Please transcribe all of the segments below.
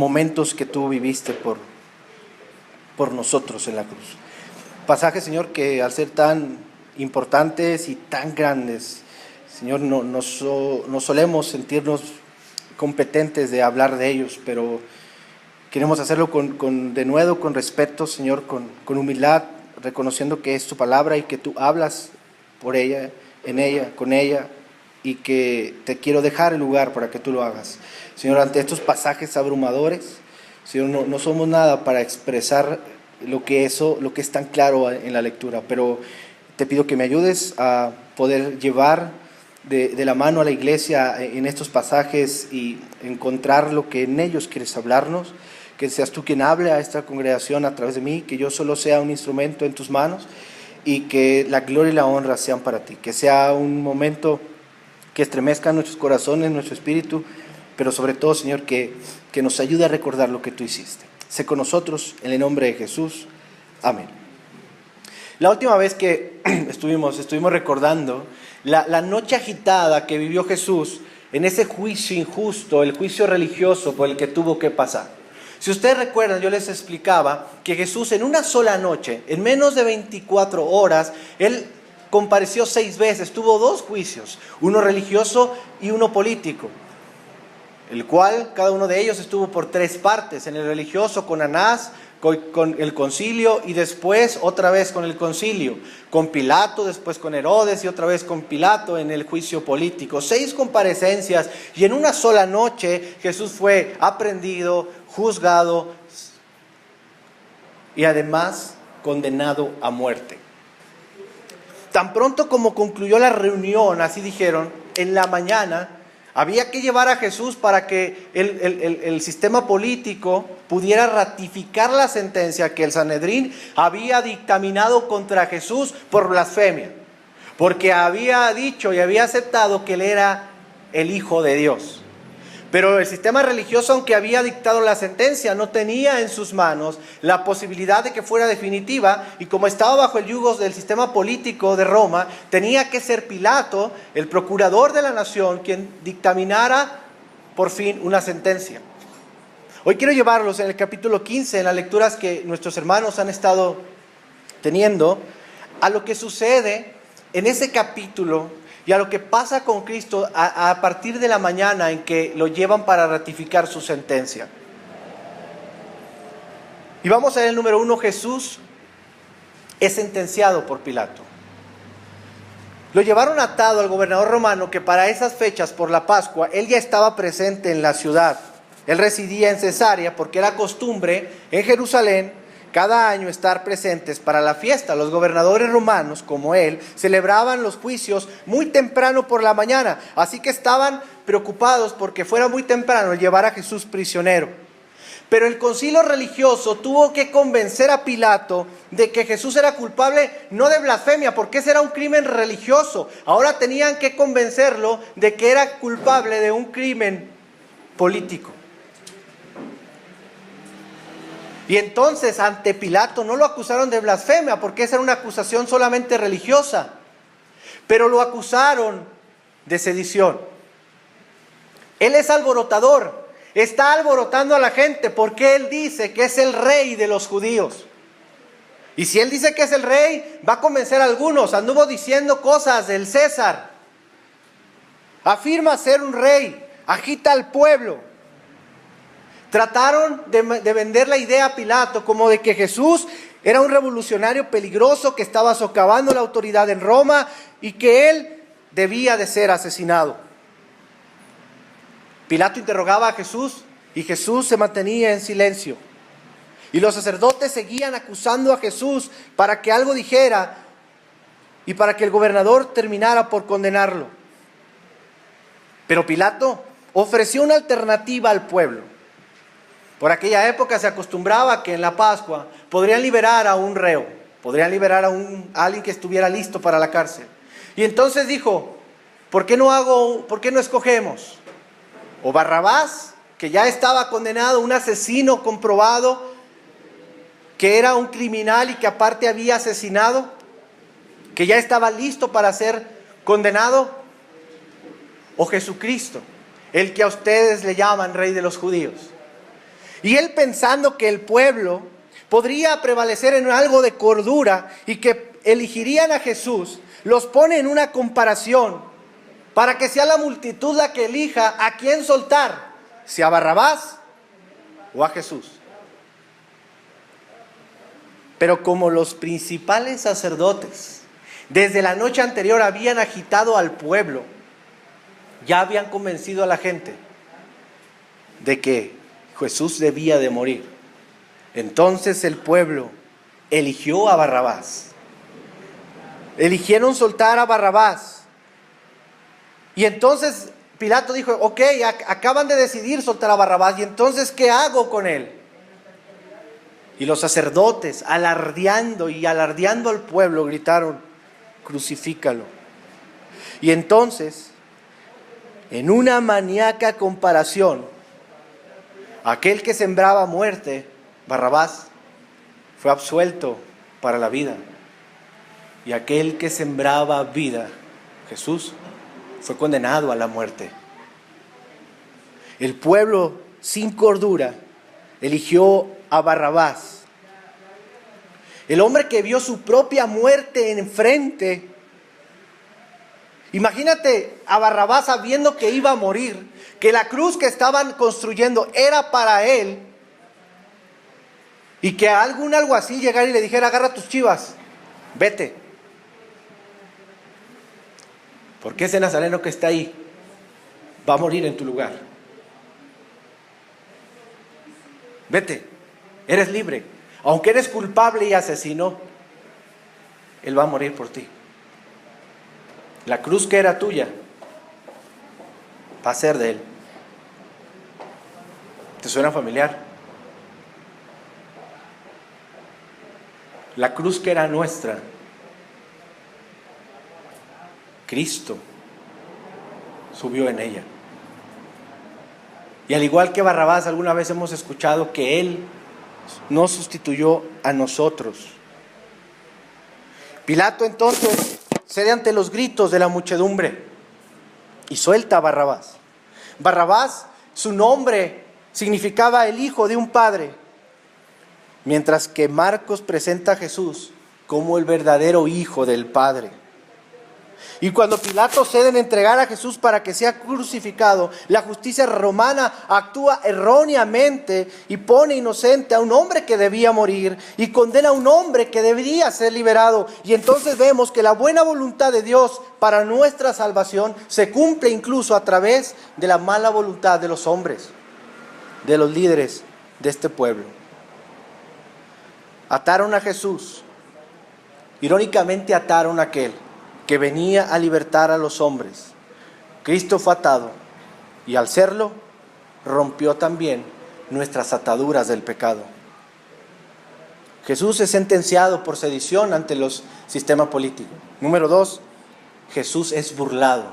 momentos que tú viviste por nosotros en la cruz. Pasajes, Señor, que al ser tan importantes y tan grandes, Señor, no solemos sentirnos competentes de hablar de ellos, pero queremos hacerlo con denuedo, con respeto, Señor, con humildad, reconociendo que es tu palabra y que tú hablas por ella, en ella, con ella, y que te quiero dejar el lugar para que tú lo hagas. Señor, ante estos pasajes abrumadores, Señor, no somos nada para expresar lo que es tan claro en la lectura, pero te pido que me ayudes a poder llevar de la mano a la iglesia en estos pasajes y encontrar lo que en ellos quieres hablarnos, que seas tú quien hable a esta congregación a través de mí, que yo solo sea un instrumento en tus manos y que la gloria y la honra sean para ti, que sea un momento que estremezca nuestros corazones, nuestro espíritu, pero sobre todo, Señor, que nos ayude a recordar lo que tú hiciste. Sé con nosotros, en el nombre de Jesús. Amén. La última vez que estuvimos recordando la noche agitada que vivió Jesús en ese juicio injusto, el juicio religioso por el que tuvo que pasar. Si ustedes recuerdan, yo les explicaba que Jesús en una sola noche, en menos de 24 horas, Él compareció 6 veces, tuvo 2 juicios, uno religioso y uno político, el cual cada uno de ellos estuvo por 3 partes, en el religioso con Anás, con el concilio y después otra vez con el concilio, con Pilato, después con Herodes y otra vez con Pilato en el juicio político. 6 comparecencias y en una sola noche Jesús fue aprehendido, juzgado y además condenado a muerte. Tan pronto como concluyó la reunión, así dijeron, en la mañana había que llevar a Jesús para que el sistema político pudiera ratificar la sentencia que el Sanedrín había dictaminado contra Jesús por blasfemia, porque había dicho y había aceptado que él era el Hijo de Dios. Pero el sistema religioso, aunque había dictado la sentencia, no tenía en sus manos la posibilidad de que fuera definitiva, y como estaba bajo el yugo del sistema político de Roma, tenía que ser Pilato, el procurador de la nación, quien dictaminara por fin una sentencia. Hoy quiero llevarlos en el capítulo 15, en las lecturas que nuestros hermanos han estado teniendo, a lo que sucede en ese capítulo y a lo que pasa con Cristo a partir de la mañana en que lo llevan para ratificar su sentencia. Y vamos a ver el número 1, Jesús es sentenciado por Pilato. Lo llevaron atado al gobernador romano que para esas fechas, por la Pascua, él ya estaba presente en la ciudad. Él residía en Cesarea porque era costumbre en Jerusalén cada año estar presentes para la fiesta. Los gobernadores romanos, como él, celebraban los juicios muy temprano por la mañana. Así que estaban preocupados porque fuera muy temprano llevar a Jesús prisionero. Pero el concilio religioso tuvo que convencer a Pilato de que Jesús era culpable no de blasfemia, porque ese era un crimen religioso. Ahora tenían que convencerlo de que era culpable de un crimen político. Y entonces ante Pilato no lo acusaron de blasfemia, porque esa era una acusación solamente religiosa, pero lo acusaron de sedición. Él es alborotador, está alborotando a la gente porque él dice que es el rey de los judíos. Y si él dice que es el rey, va a convencer a algunos. Anduvo diciendo cosas del César, afirma ser un rey, agita al pueblo. Trataron de vender la idea a Pilato como de que Jesús era un revolucionario peligroso que estaba socavando la autoridad en Roma y que él debía de ser asesinado. Pilato interrogaba a Jesús y Jesús se mantenía en silencio. Y los sacerdotes seguían acusando a Jesús para que algo dijera y para que el gobernador terminara por condenarlo. Pero Pilato ofreció una alternativa al pueblo. Por aquella época se acostumbraba que en la Pascua podrían liberar a un reo, podrían liberar a alguien que estuviera listo para la cárcel. Y entonces dijo, ¿por qué no escogemos? O Barrabás, que ya estaba condenado, un asesino comprobado, que era un criminal y que aparte había asesinado, que ya estaba listo para ser condenado, o Jesucristo, el que a ustedes le llaman Rey de los Judíos. Y él, pensando que el pueblo podría prevalecer en algo de cordura y que elegirían a Jesús, los pone en una comparación para que sea la multitud la que elija a quién soltar, si a Barrabás o a Jesús. Pero como los principales sacerdotes desde la noche anterior habían agitado al pueblo, ya habían convencido a la gente de que Jesús debía de morir. Entonces el pueblo eligió a Barrabás. Eligieron soltar a Barrabás. Y entonces Pilato dijo, ok, acaban de decidir soltar a Barrabás, y entonces ¿qué hago con él? Y los sacerdotes, alardeando al pueblo, gritaron, crucifícalo. Y entonces, en una maníaca comparación, aquel que sembraba muerte, Barrabás, fue absuelto para la vida. Y aquel que sembraba vida, Jesús, fue condenado a la muerte. El pueblo sin cordura eligió a Barrabás. El hombre que vio su propia muerte enfrente. Imagínate a Barrabás sabiendo que iba a morir, que la cruz que estaban construyendo era para él, y que algún alguacil llegara y le dijera, agarra tus chivas, vete. Porque ese nazareno que está ahí va a morir en tu lugar. Vete, eres libre. Aunque eres culpable y asesino, él va a morir por ti. La cruz que era tuya va a ser de él. ¿Te suena familiar? La cruz que era nuestra, Cristo subió en ella. Y al igual que Barrabás, alguna vez hemos escuchado que Él nos sustituyó a nosotros. Pilato entonces cede ante los gritos de la muchedumbre y suelta a Barrabás. Barrabás, su nombre significaba el hijo de un padre, mientras que Marcos presenta a Jesús como el verdadero hijo del Padre. Y cuando Pilato cede en entregar a Jesús para que sea crucificado, la justicia romana actúa erróneamente y pone inocente a un hombre que debía morir y condena a un hombre que debería ser liberado. Y entonces vemos que la buena voluntad de Dios para nuestra salvación se cumple incluso a través de la mala voluntad de los hombres, de los líderes de este pueblo. Ataron a Jesús, irónicamente ataron a aquel que venía a libertar a los hombres. Cristo fue atado y al serlo rompió también nuestras ataduras del pecado. Jesús es sentenciado por sedición ante los sistemas políticos. Número 2, Jesús es burlado.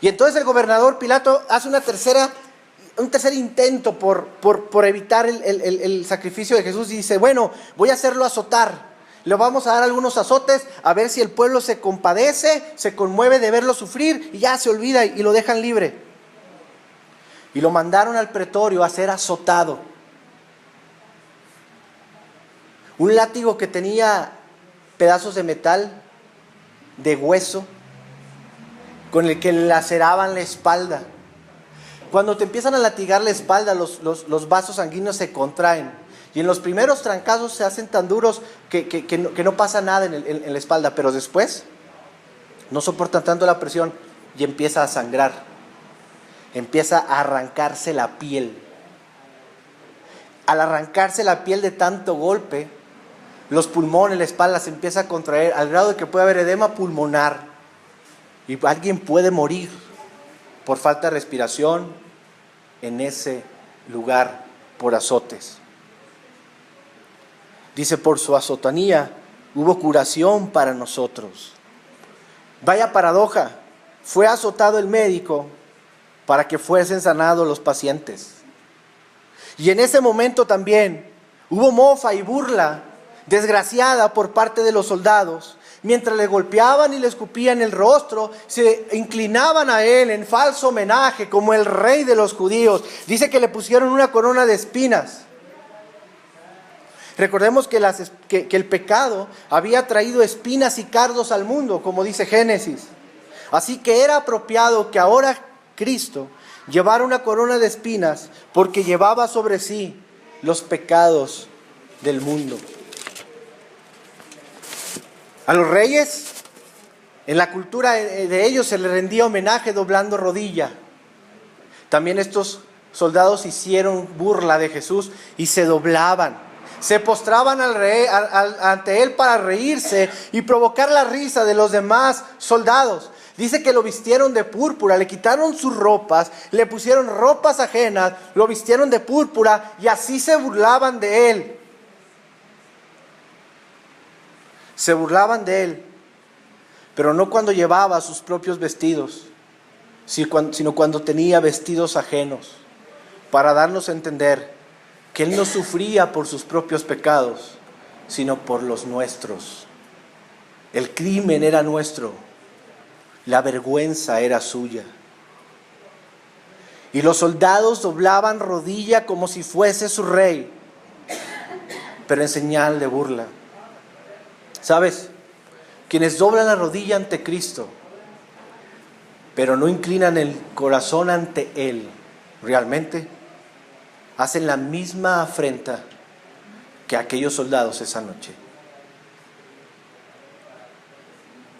Y entonces el gobernador Pilato hace un tercer intento por evitar el sacrificio de Jesús y dice, bueno, voy a hacerlo azotar. Le vamos a dar algunos azotes a ver si el pueblo se compadece, se conmueve de verlo sufrir y ya se olvida y lo dejan libre. Y lo mandaron al pretorio a ser azotado. Un látigo que tenía pedazos de metal, de hueso, con el que laceraban la espalda. Cuando te empiezan a latigar la espalda, los vasos sanguíneos se contraen. Y en los primeros trancazos se hacen tan duros que no pasa nada en la espalda. Pero después no soportan tanto la presión y empieza a sangrar. Empieza a arrancarse la piel. Al arrancarse la piel de tanto golpe, los pulmones, la espalda se empieza a contraer al grado de que puede haber edema pulmonar. Y alguien puede morir por falta de respiración en ese lugar por azotes. Dice, por su azotanía hubo curación para nosotros. Vaya paradoja, fue azotado el médico para que fuesen sanados los pacientes. Y en ese momento también hubo mofa y burla desgraciada por parte de los soldados, mientras le golpeaban y le escupían el rostro, se inclinaban a él en falso homenaje como el rey de los judíos. Dice que le pusieron una corona de espinas. Recordemos que el pecado había traído espinas y cardos al mundo, como dice Génesis. Así que era apropiado que ahora Cristo llevara una corona de espinas porque llevaba sobre sí los pecados del mundo. A los reyes, en la cultura de ellos, se les rendía homenaje doblando rodilla. También estos soldados hicieron burla de Jesús y se doblaban. Se postraban ante él para reírse y provocar la risa de los demás soldados. Dice que lo vistieron de púrpura, le quitaron sus ropas, le pusieron ropas ajenas, lo vistieron de púrpura y así se burlaban de él. Se burlaban de él, pero no cuando llevaba sus propios vestidos, sino cuando tenía vestidos ajenos, para darnos a entender que él no sufría por sus propios pecados, sino por los nuestros. El crimen era nuestro, la vergüenza era suya. Y los soldados doblaban rodilla como si fuese su rey, pero en señal de burla. ¿Sabes? Quienes doblan la rodilla ante Cristo, pero no inclinan el corazón ante Él, realmente hacen la misma afrenta que aquellos soldados esa noche.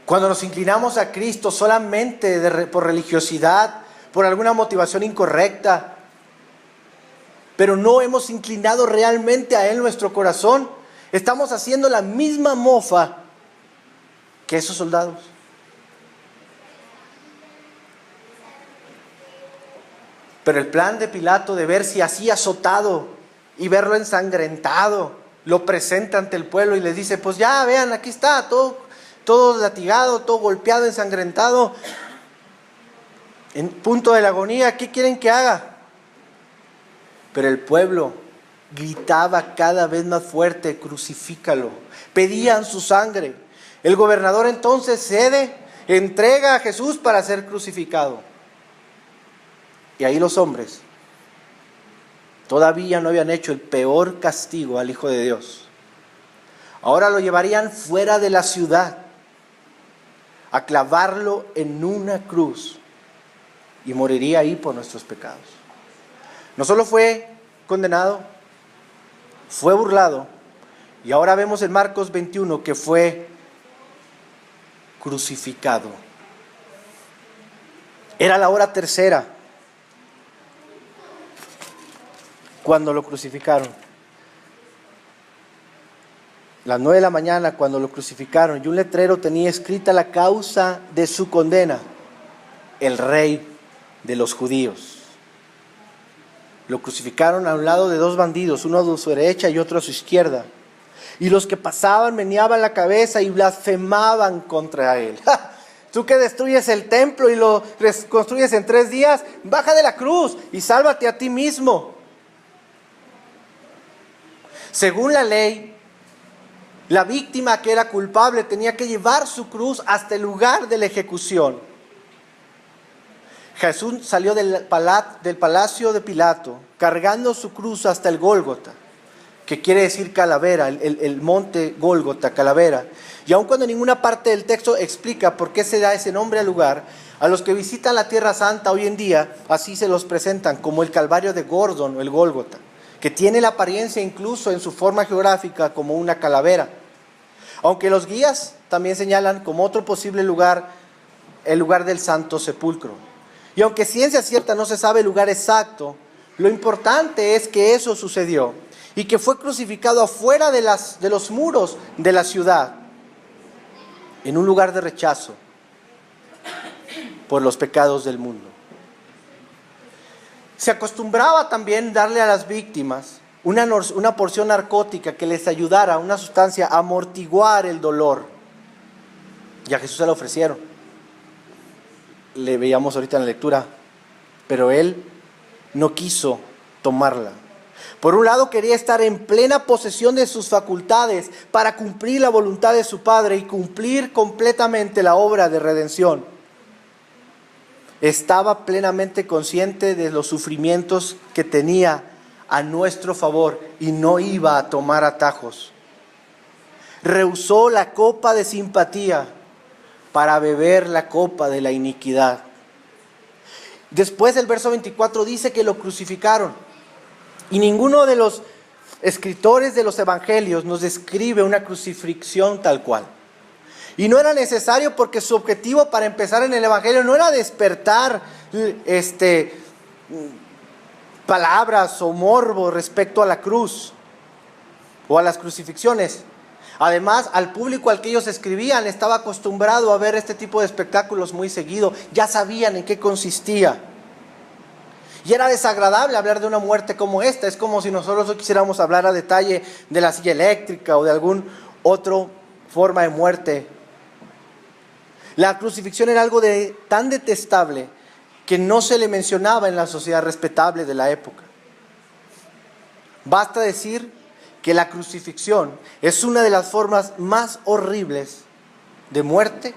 Cuando nos inclinamos a Cristo solamente por religiosidad, por alguna motivación incorrecta, pero no hemos inclinado realmente a Él nuestro corazón, estamos haciendo la misma mofa que esos soldados. Pero el plan de Pilato de ver si así azotado y verlo ensangrentado, lo presenta ante el pueblo y les dice, pues ya vean, aquí está, todo latigado, todo golpeado, ensangrentado, en punto de la agonía, ¿qué quieren que haga? Pero el pueblo gritaba cada vez más fuerte, crucifícalo. Pedían su sangre. El gobernador entonces cede, entrega a Jesús para ser crucificado. Y ahí los hombres todavía no habían hecho el peor castigo al Hijo de Dios. Ahora lo llevarían fuera de la ciudad a clavarlo en una cruz y moriría ahí por nuestros pecados. No solo fue condenado, fue burlado, y ahora vemos en Marcos 21 que fue crucificado. Era la hora tercera cuando lo crucificaron. Las 9 de la mañana cuando lo crucificaron, y un letrero tenía escrita la causa de su condena: el rey de los judíos. Lo crucificaron a un lado de dos bandidos, uno a su derecha y otro a su izquierda. Y los que pasaban meneaban la cabeza y blasfemaban contra él. ¡Ja! Tú que destruyes el templo y lo reconstruyes en 3 días, baja de la cruz y sálvate a ti mismo. Según la ley, la víctima que era culpable tenía que llevar su cruz hasta el lugar de la ejecución. Jesús salió del palacio de Pilato cargando su cruz hasta el Gólgota, que quiere decir calavera, el monte Gólgota, calavera. Y aun cuando ninguna parte del texto explica por qué se da ese nombre al lugar, a los que visitan la Tierra Santa hoy en día, así se los presentan como el Calvario de Gordon o el Gólgota, que tiene la apariencia incluso en su forma geográfica como una calavera. Aunque los guías también señalan como otro posible lugar, el lugar del Santo Sepulcro. Y aunque ciencia cierta no se sabe el lugar exacto, lo importante es que eso sucedió y que fue crucificado afuera de los muros de la ciudad, en un lugar de rechazo por los pecados del mundo. Se acostumbraba también darle a las víctimas una porción narcótica que les ayudara, una sustancia, a amortiguar el dolor. Y a Jesús se la ofrecieron. Le veíamos ahorita en la lectura, pero él no quiso tomarla. Por un lado, quería estar en plena posesión de sus facultades para cumplir la voluntad de su Padre y cumplir completamente la obra de redención. Estaba plenamente consciente de los sufrimientos que tenía a nuestro favor y no iba a tomar atajos. Rehusó la copa de simpatía para beber la copa de la iniquidad. Después el verso 24 dice que lo crucificaron. Y ninguno de los escritores de los evangelios nos describe una crucifixión tal cual. Y no era necesario, porque su objetivo para empezar en el evangelio no era despertar palabras o morbo respecto a la cruz o a las crucifixiones. Además, al público al que ellos escribían estaba acostumbrado a ver este tipo de espectáculos muy seguido. Ya sabían en qué consistía. Y era desagradable hablar de una muerte como esta. Es como si nosotros hoy quisiéramos hablar a detalle de la silla eléctrica o de alguna otra forma de muerte. La crucifixión era algo tan detestable que no se le mencionaba en la sociedad respetable de la época. Basta decir que la crucifixión es una de las formas más horribles de muerte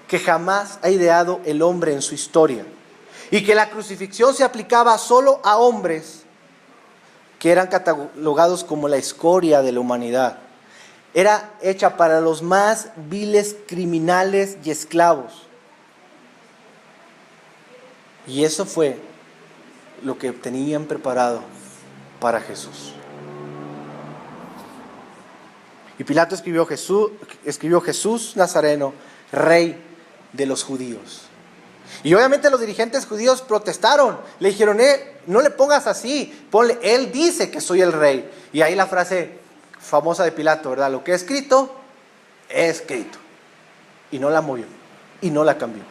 que jamás ha ideado el hombre en su historia. Y que la crucifixión se aplicaba solo a hombres que eran catalogados como la escoria de la humanidad. Era hecha para los más viles criminales y esclavos. Y eso fue lo que tenían preparado para Jesús. Y Pilato escribió Jesús Nazareno, rey de los judíos. Y obviamente los dirigentes judíos protestaron. Le dijeron, no le pongas así, ponle, él dice que soy el rey. Y ahí la frase famosa de Pilato, ¿verdad? Lo que he escrito, he escrito. Y no la movió, y no la cambió.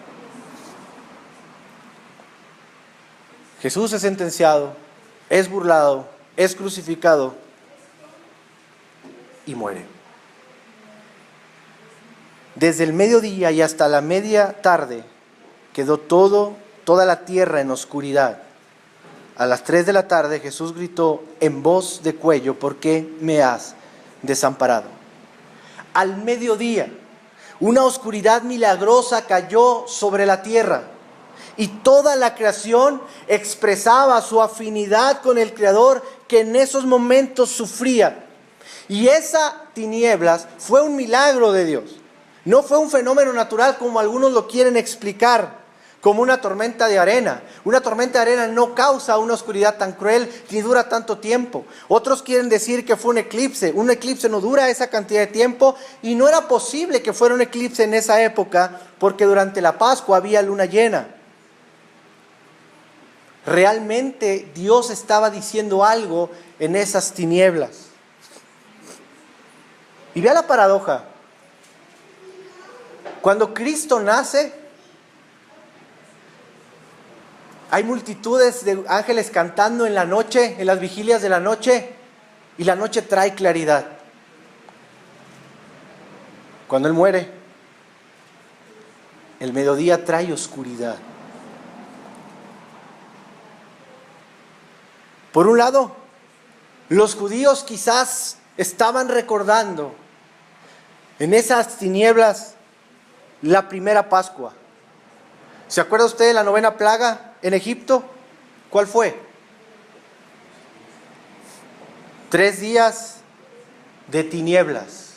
Jesús es sentenciado, es burlado, es crucificado y muere. Desde el mediodía y hasta la media tarde quedó toda la tierra en oscuridad. A las 3 de la tarde Jesús gritó en voz de cuello, ¿por qué me has desamparado? Al mediodía, una oscuridad milagrosa cayó sobre la tierra y toda la creación expresaba su afinidad con el Creador, que en esos momentos sufría. Y esa tinieblas fue un milagro de Dios. No fue un fenómeno natural como algunos lo quieren explicar, como una tormenta de arena. Una tormenta de arena no causa una oscuridad tan cruel ni dura tanto tiempo. Otros quieren decir que fue un eclipse. Un eclipse no dura esa cantidad de tiempo y no era posible que fuera un eclipse en esa época porque durante la Pascua había luna llena. Realmente Dios estaba diciendo algo en esas tinieblas. Y vea la paradoja. Cuando Cristo nace, hay multitudes de ángeles cantando en la noche, en las vigilias de la noche, y la noche trae claridad. Cuando Él muere, el mediodía trae oscuridad. Por un lado, los judíos quizás estaban recordando en esas tinieblas la primera Pascua. ¿Se acuerda usted de la 9ª plaga en Egipto? ¿Cuál fue? 3 días de tinieblas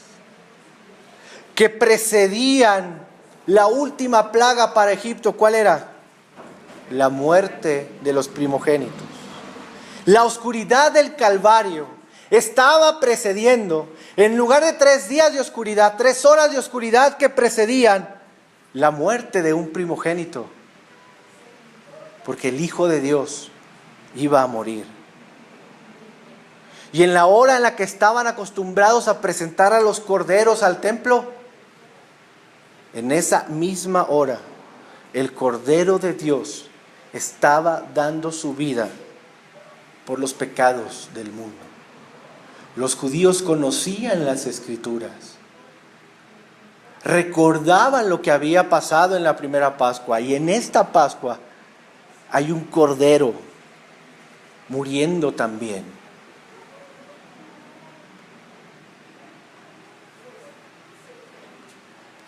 que precedían la última plaga para Egipto. ¿Cuál era? La muerte de los primogénitos. La oscuridad del Calvario estaba precediendo, en lugar de 3 días de oscuridad, 3 horas de oscuridad que precedían la muerte de un primogénito, porque el Hijo de Dios iba a morir. Y en la hora en la que estaban acostumbrados a presentar a los corderos al templo, en esa misma hora, el Cordero de Dios estaba dando su vida por los pecados del mundo. Los judíos conocían las Escrituras, recordaban lo que había pasado en la primera Pascua, y en esta Pascua hay un cordero muriendo también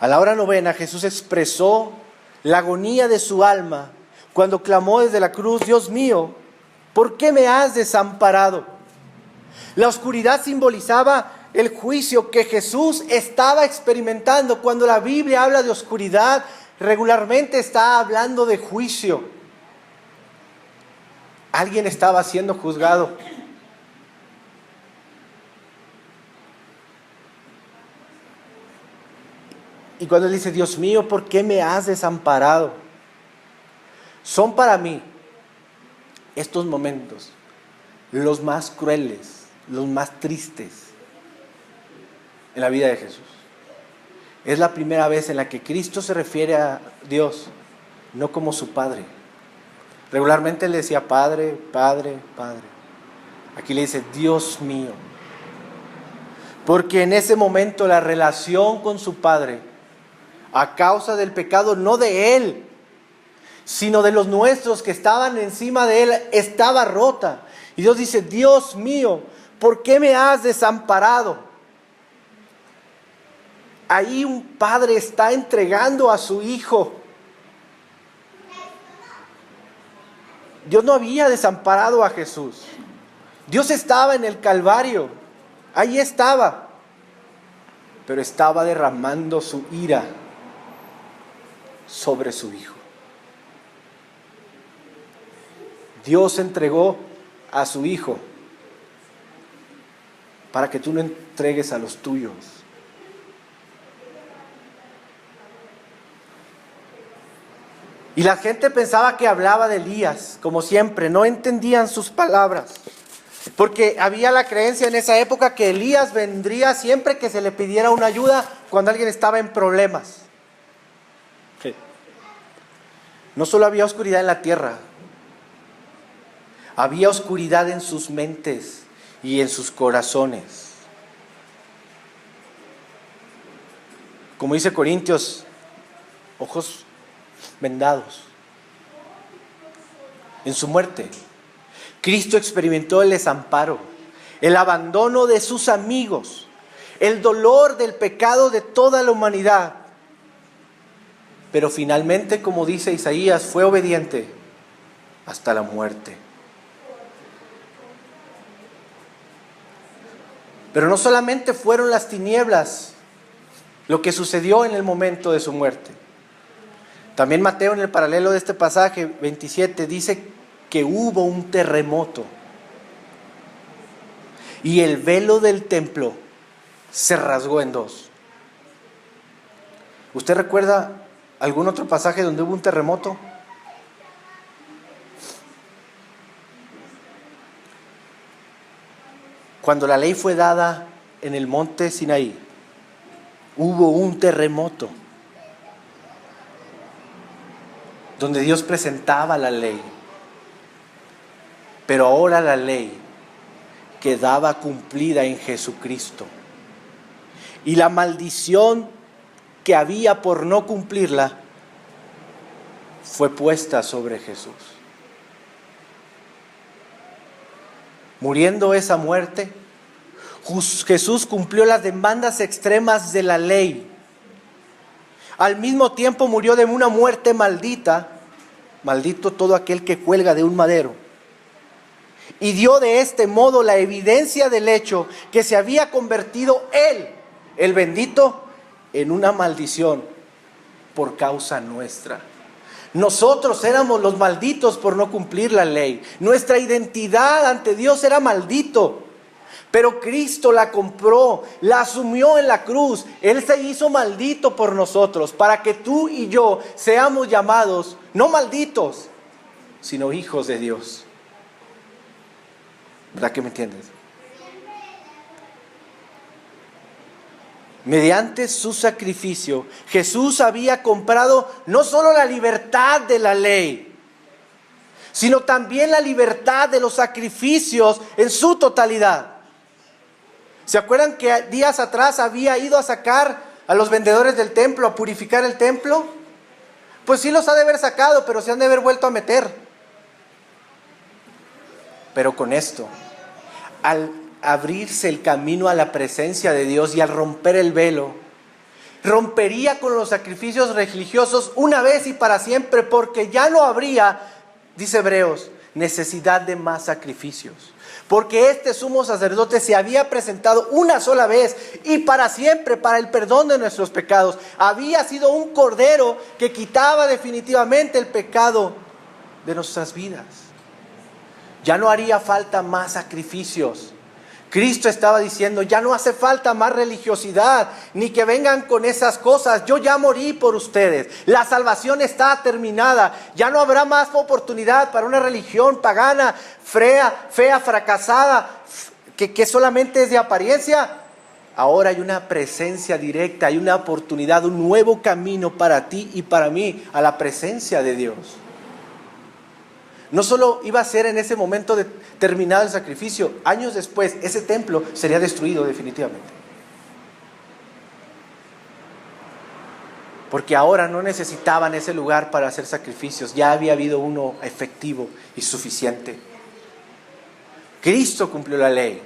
A la hora novena Jesús expresó la agonía de su alma cuando clamó desde la cruz: Dios mío, ¿por qué me has desamparado? La oscuridad simbolizaba el juicio que Jesús estaba experimentando. Cuando la Biblia habla de oscuridad, regularmente está hablando de juicio. Alguien estaba siendo juzgado. Y cuando él dice: Dios mío, ¿por qué me has desamparado? Son para mí estos momentos los más crueles, los más tristes en la vida de Jesús. Es la primera vez en la que Cristo se refiere a Dios no como su Padre. Regularmente él decía Padre, Padre, Padre. Aquí le dice Dios mío. Porque en ese momento la relación con su Padre, a causa del pecado no de él, sino de los nuestros que estaban encima de él, estaba rota. Y Dios dice: Dios mío, ¿por qué me has desamparado? Ahí un padre está entregando a su hijo. Dios no había desamparado a Jesús. Dios estaba en el Calvario. Ahí estaba. Pero estaba derramando su ira sobre su hijo. Dios entregó a su hijo para que tú no entregues a los tuyos. Y la gente pensaba que hablaba de Elías, como siempre, no entendían sus palabras. Porque había la creencia en esa época que Elías vendría siempre que se le pidiera una ayuda cuando alguien estaba en problemas. Sí. No solo había oscuridad en la tierra, había oscuridad en sus mentes y en sus corazones. Como dice Corintios, ojos vendados. En su muerte, Cristo experimentó el desamparo, el abandono de sus amigos, el dolor del pecado de toda la humanidad. Pero finalmente, como dice Isaías, fue obediente hasta la muerte. Pero no solamente fueron las tinieblas lo que sucedió en el momento de su muerte. También Mateo, en el paralelo de este pasaje 27, dice que hubo un terremoto y el velo del templo se rasgó en dos. ¿Usted recuerda algún otro pasaje donde hubo un terremoto? Cuando la ley fue dada en el monte Sinaí, hubo un terremoto donde Dios presentaba la ley. Pero ahora la ley quedaba cumplida en Jesucristo. Y la maldición que había por no cumplirla fue puesta sobre Jesús. Muriendo esa muerte, Jesús cumplió las demandas extremas de la ley. Al mismo tiempo murió de una muerte maldita, maldito todo aquel que cuelga de un madero. Y dio de este modo la evidencia del hecho que se había convertido él, el bendito, en una maldición por causa nuestra. Nosotros éramos los malditos por no cumplir la ley. Nuestra identidad ante Dios era maldito. Pero Cristo la compró, la asumió en la cruz. Él se hizo maldito por nosotros, para que tú y yo seamos llamados, no malditos, sino hijos de Dios. ¿Verdad que me entiendes? Mediante su sacrificio, Jesús había comprado no solo la libertad de la ley, sino también la libertad de los sacrificios en su totalidad. ¿Se acuerdan que días atrás había ido a sacar a los vendedores del templo, a purificar el templo? Pues sí los ha de haber sacado, pero se han de haber vuelto a meter. Pero con esto, al abrirse el camino a la presencia de Dios y al romper el velo, Rompería con los sacrificios religiosos una vez y para siempre, porque ya no habría, dice Hebreos, necesidad de más sacrificios. Porque este sumo sacerdote se había presentado una sola vez y para siempre para el perdón de nuestros pecados. Había sido un cordero que quitaba definitivamente el pecado de nuestras vidas. Ya no haría falta más sacrificios. Cristo estaba diciendo, ya no hace falta más religiosidad, ni que vengan con esas cosas. Yo ya morí por ustedes. La salvación está terminada. Ya no habrá más oportunidad para una religión pagana, fea, fracasada, que solamente es de apariencia. Ahora hay una presencia directa, hay una oportunidad, un nuevo camino para ti y para mí a la presencia de Dios. No solo iba a ser en ese momento de terminado el sacrificio, años después ese templo sería destruido definitivamente. Porque ahora no necesitaban ese lugar para hacer sacrificios, ya había habido uno efectivo y suficiente. Cristo cumplió la ley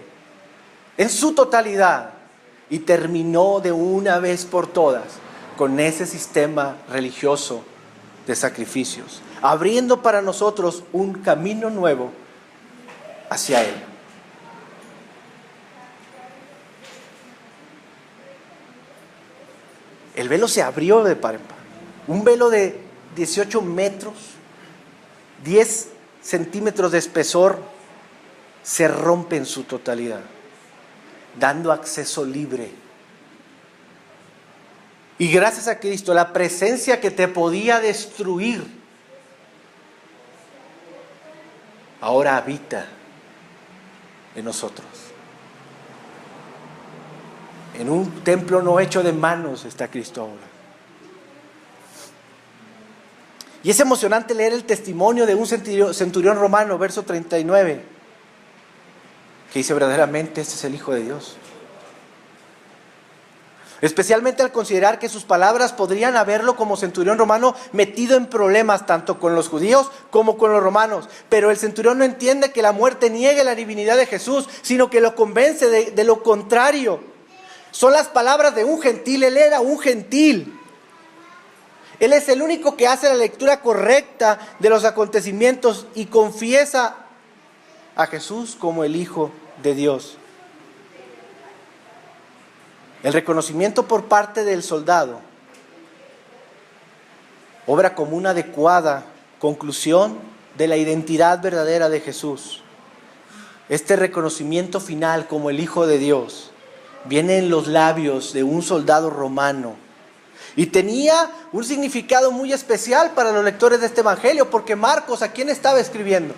en su totalidad y terminó de una vez por todas con ese sistema religioso de sacrificios, abriendo para nosotros un camino nuevo hacia Él. El velo se abrió de par en par. Un velo de 18 metros, 10 centímetros de espesor, se rompe en su totalidad, dando acceso libre. Y gracias a Cristo, la presencia que te podía destruir, ahora habita en nosotros. En un templo no hecho de manos está Cristo ahora. Y es emocionante leer el testimonio de un centurión romano, verso 39, que dice verdaderamente, este es el Hijo de Dios. Especialmente al considerar que sus palabras podrían haberlo como centurión romano metido en problemas tanto con los judíos como con los romanos. Pero el centurión no entiende que la muerte niegue la divinidad de Jesús, sino que lo convence de lo contrario. Son las palabras de un gentil, él era un gentil. Él es el único que hace la lectura correcta de los acontecimientos y confiesa a Jesús como el Hijo de Dios. El reconocimiento por parte del soldado obra como una adecuada conclusión de la identidad verdadera de Jesús. Este reconocimiento final como el Hijo de Dios viene en los labios de un soldado romano y tenía un significado muy especial para los lectores de este evangelio, porque Marcos, ¿a quién estaba escribiendo?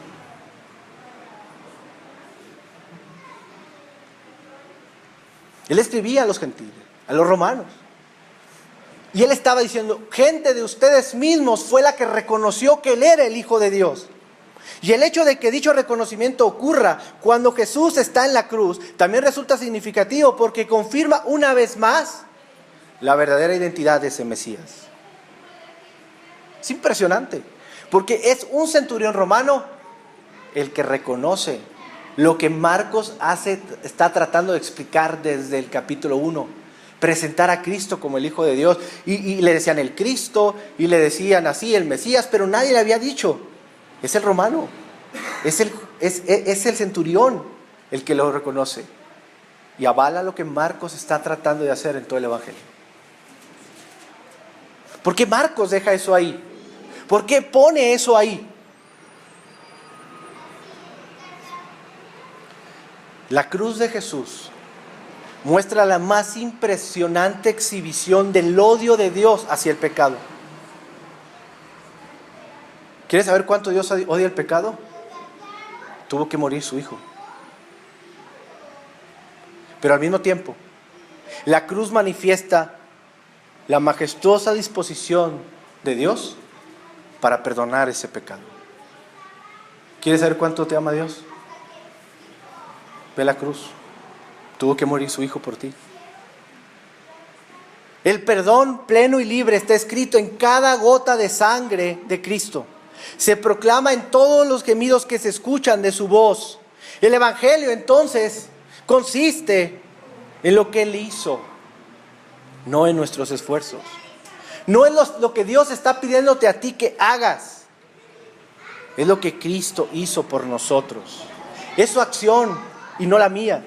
Él escribía a los gentiles, a los romanos. Y él estaba diciendo, gente de ustedes mismos fue la que reconoció que él era el Hijo de Dios. Y el hecho de que dicho reconocimiento ocurra cuando Jesús está en la cruz, también resulta significativo porque confirma una vez más la verdadera identidad de ese Mesías. Es impresionante, porque es un centurión romano el que reconoce lo que Marcos está tratando de explicar desde el capítulo 1. Presentar a Cristo como el Hijo de Dios. Y le decían el Cristo, y le decían así el Mesías, pero nadie le había dicho. Es el romano, es el centurión el que lo reconoce. Y avala lo que Marcos está tratando de hacer en todo el Evangelio. ¿Por qué Marcos deja eso ahí? ¿Por qué pone eso ahí? La cruz de Jesús muestra la más impresionante exhibición del odio de Dios hacia el pecado. ¿Quieres saber cuánto Dios odia el pecado? Tuvo que morir su Hijo. Pero al mismo tiempo, la cruz manifiesta la majestuosa disposición de Dios para perdonar ese pecado. ¿Quieres saber cuánto te ama Dios? Ve la cruz. Tuvo que morir su Hijo por ti. El perdón pleno y libre está escrito en cada gota de sangre de Cristo. Se proclama en todos los gemidos que se escuchan de su voz. El Evangelio entonces consiste en lo que Él hizo. no en nuestros esfuerzos. No es lo que Dios está pidiéndote a ti que hagas. Es lo que Cristo hizo por nosotros. Es su acción y no la mía.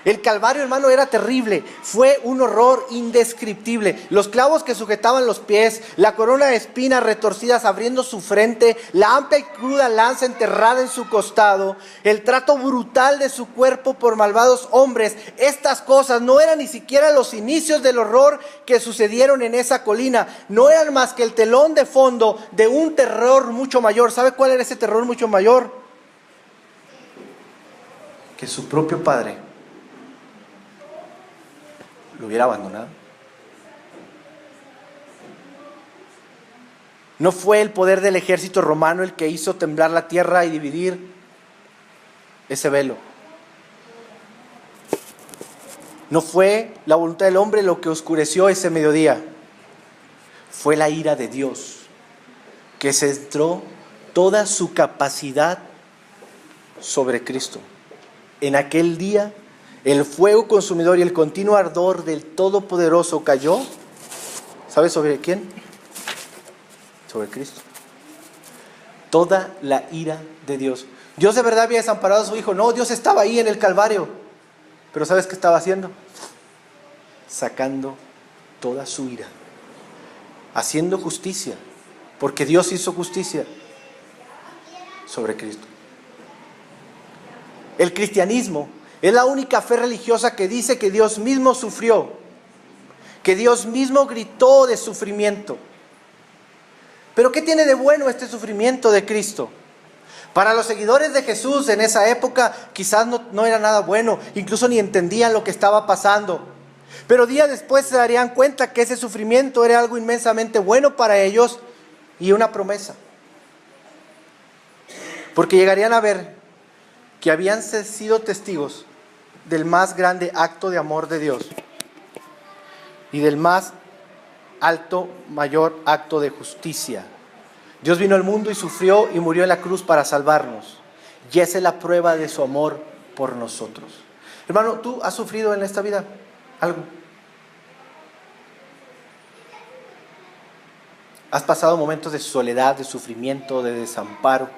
El Calvario, hermano, era terrible. Fue un horror indescriptible. Los clavos que sujetaban los pies, la corona de espinas retorcidas abriendo su frente, la amplia y cruda lanza enterrada en su costado, el trato brutal de su cuerpo por malvados hombres. Estas cosas no eran ni siquiera los inicios del horror que sucedieron en esa colina. No eran más que el telón de fondo de un terror mucho mayor. ¿Sabe cuál era ese terror mucho mayor? Que su propio Padre lo hubiera abandonado. No fue el poder del ejército romano el que hizo temblar la tierra y dividir ese velo. No fue la voluntad del hombre lo que oscureció ese mediodía. Fue la ira de Dios que centró toda su capacidad sobre Cristo. En aquel día, el fuego consumidor y el continuo ardor del Todopoderoso cayó. ¿Sabe sobre quién? Sobre Cristo. Toda la ira de Dios. Dios de verdad había desamparado a su Hijo. No, Dios estaba ahí en el Calvario. Pero ¿sabes qué estaba haciendo? Sacando toda su ira. Haciendo justicia. Porque Dios hizo justicia sobre Cristo. El cristianismo es la única fe religiosa que dice que Dios mismo sufrió, que Dios mismo gritó de sufrimiento. Pero ¿qué tiene de bueno este sufrimiento de Cristo? Para los seguidores de Jesús en esa época quizás no era nada bueno, incluso ni entendían lo que estaba pasando. Pero días después se darían cuenta que ese sufrimiento era algo inmensamente bueno para ellos y una promesa. Porque llegarían a ver que habían sido testigos del más grande acto de amor de Dios y del más alto, mayor acto de justicia. Dios vino al mundo y sufrió y murió en la cruz para salvarnos. Y esa es la prueba de su amor por nosotros. Hermano, ¿tú has sufrido en esta vida algo? ¿Has pasado momentos de soledad, de sufrimiento, de desamparo?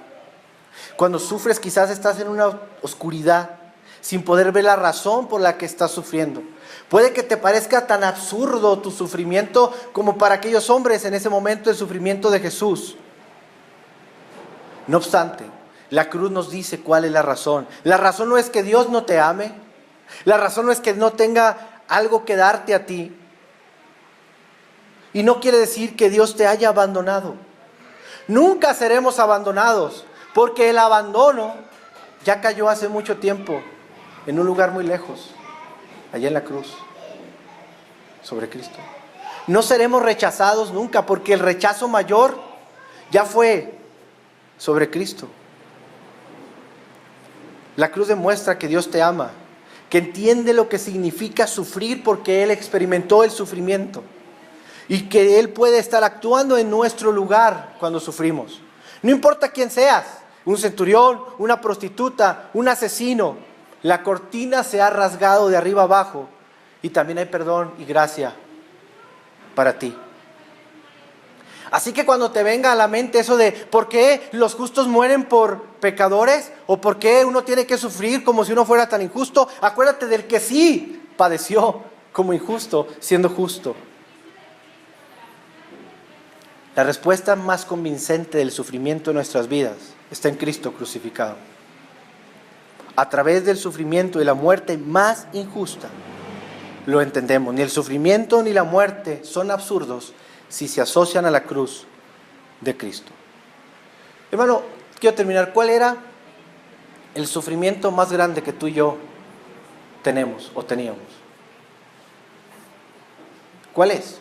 Cuando sufres quizás estás en una oscuridad sin poder ver la razón por la que estás sufriendo. Puede que te parezca tan absurdo tu sufrimiento como para aquellos hombres en ese momento el sufrimiento de Jesús. No obstante, la cruz nos dice cuál es la razón. La razón no es que Dios no te ame. La razón no es que no tenga algo que darte a ti. Y no quiere decir que Dios te haya abandonado. Nunca seremos abandonados, porque el abandono ya cayó hace mucho tiempo en un lugar muy lejos, allá en la cruz, sobre Cristo. No seremos rechazados nunca, porque el rechazo mayor ya fue sobre Cristo. La cruz demuestra que Dios te ama, que entiende lo que significa sufrir porque Él experimentó el sufrimiento y que Él puede estar actuando en nuestro lugar cuando sufrimos. No importa quién seas, un centurión, una prostituta, un asesino, la cortina se ha rasgado de arriba abajo y también hay perdón y gracia para ti. Así que cuando te venga a la mente eso de ¿por qué los justos mueren por pecadores? ¿O por qué uno tiene que sufrir como si uno fuera tan injusto? Acuérdate del que sí padeció como injusto, siendo justo. La respuesta más convincente del sufrimiento de nuestras vidas está en Cristo crucificado. A través del sufrimiento y la muerte más injusta lo entendemos. Ni el sufrimiento ni la muerte son absurdos si se asocian a la cruz de Cristo. Hermano, quiero terminar. ¿Cuál era el sufrimiento más grande que tú y yo tenemos o teníamos? ¿Cuál es?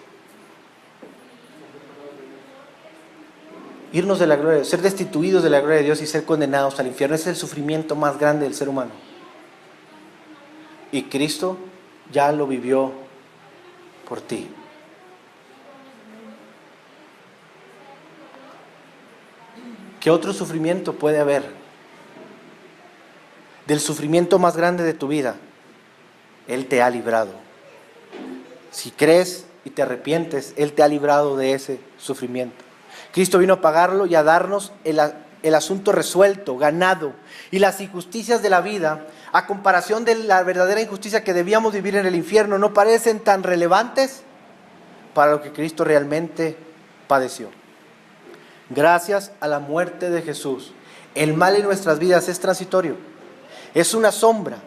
Irnos de la gloria de Dios, ser destituidos de la gloria de Dios y ser condenados al infierno. Ese es el sufrimiento más grande del ser humano. Y Cristo ya lo vivió por ti. ¿Qué otro sufrimiento puede haber? Del sufrimiento más grande de tu vida, Él te ha librado. Si crees y te arrepientes, Él te ha librado de ese sufrimiento. Cristo vino a pagarlo y a darnos el asunto resuelto, ganado. Y las injusticias de la vida, a comparación de la verdadera injusticia que debíamos vivir en el infierno, no parecen tan relevantes para lo que Cristo realmente padeció. Gracias a la muerte de Jesús, el mal en nuestras vidas es transitorio, es una sombra,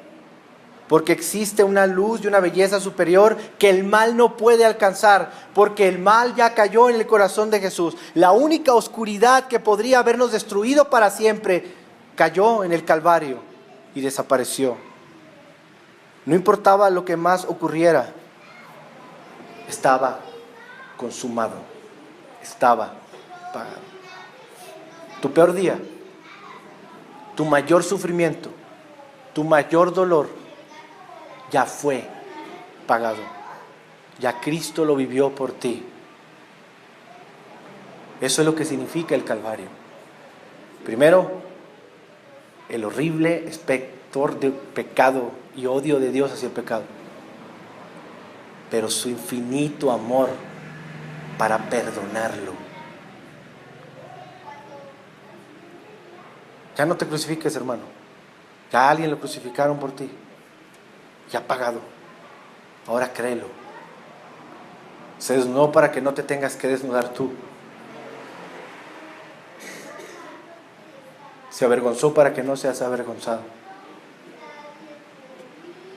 porque existe una luz y una belleza superior que el mal no puede alcanzar, porque el mal ya cayó en el corazón de Jesús. La única oscuridad que podría habernos destruido para siempre cayó en el Calvario y desapareció. No importaba lo que más ocurriera, estaba consumado, estaba pagado. Tu peor día, tu mayor sufrimiento, tu mayor dolor, ya fue pagado. Ya Cristo lo vivió por ti. Eso es lo que significa el Calvario. Primero, el horrible espectro de pecado y odio de Dios hacia el pecado. Pero su infinito amor para perdonarlo. Ya no te crucifiques, hermano. Ya alguien lo crucificaron por ti. Ya pagado. Ahora créelo. Se desnudó para que no te tengas que desnudar tú. Se avergonzó para que no seas avergonzado.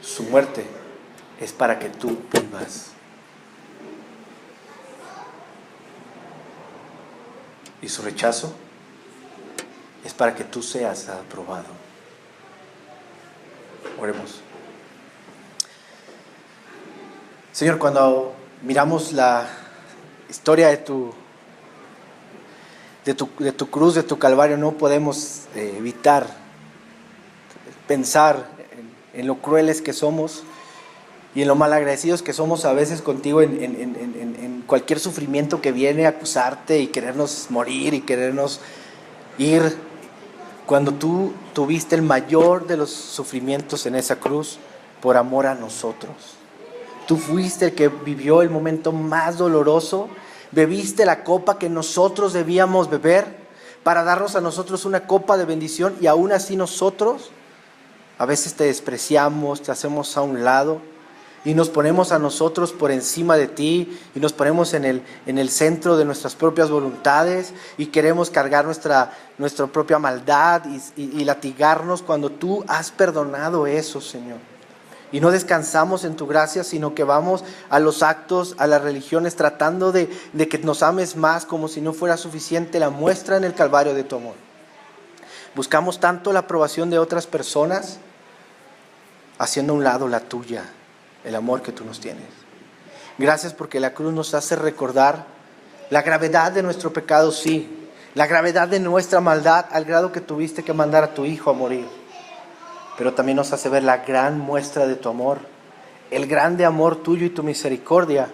Su muerte es para que tú vivas. Y su rechazo es para que tú seas aprobado. Oremos. Señor, cuando miramos la historia de tu cruz, de tu Calvario, no podemos evitar pensar en lo crueles que somos y en lo malagradecidos que somos a veces contigo en cualquier sufrimiento que viene a acusarte y querernos morir y querernos ir, cuando tú tuviste el mayor de los sufrimientos en esa cruz por amor a nosotros. Tú fuiste el que vivió el momento más doloroso, bebiste la copa que nosotros debíamos beber para darnos a nosotros una copa de bendición, y aún así nosotros a veces te despreciamos, te hacemos a un lado y nos ponemos a nosotros por encima de ti y nos ponemos en el centro de nuestras propias voluntades y queremos cargar nuestra propia maldad y latigarnos cuando tú has perdonado eso, Señor. Y no descansamos en tu gracia, sino que vamos a los actos, a las religiones, tratando de que nos ames más, como si no fuera suficiente la muestra en el Calvario de tu amor. Buscamos tanto la aprobación de otras personas, haciendo a un lado la tuya, el amor que tú nos tienes. Gracias porque la cruz nos hace recordar la gravedad de nuestro pecado, sí, la gravedad de nuestra maldad, al grado que tuviste que mandar a tu Hijo a morir. Pero también nos hace ver la gran muestra de tu amor, el grande amor tuyo y tu misericordia,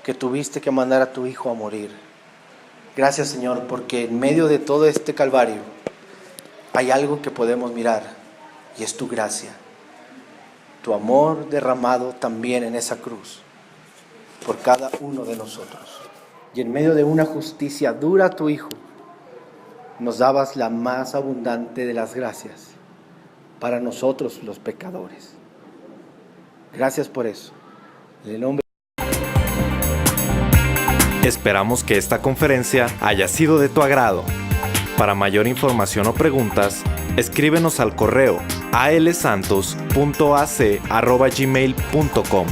que tuviste que mandar a tu Hijo a morir. Gracias, Señor, porque en medio de todo este Calvario hay algo que podemos mirar, y es tu gracia, tu amor derramado también en esa cruz por cada uno de nosotros. Y en medio de una justicia dura, tu Hijo, nos dabas la más abundante de las gracias para nosotros los pecadores. Gracias por eso. En el nombre. Esperamos que esta conferencia haya sido de tu agrado. Para mayor información o preguntas, escríbenos al correo alsantos.ac@gmail.com.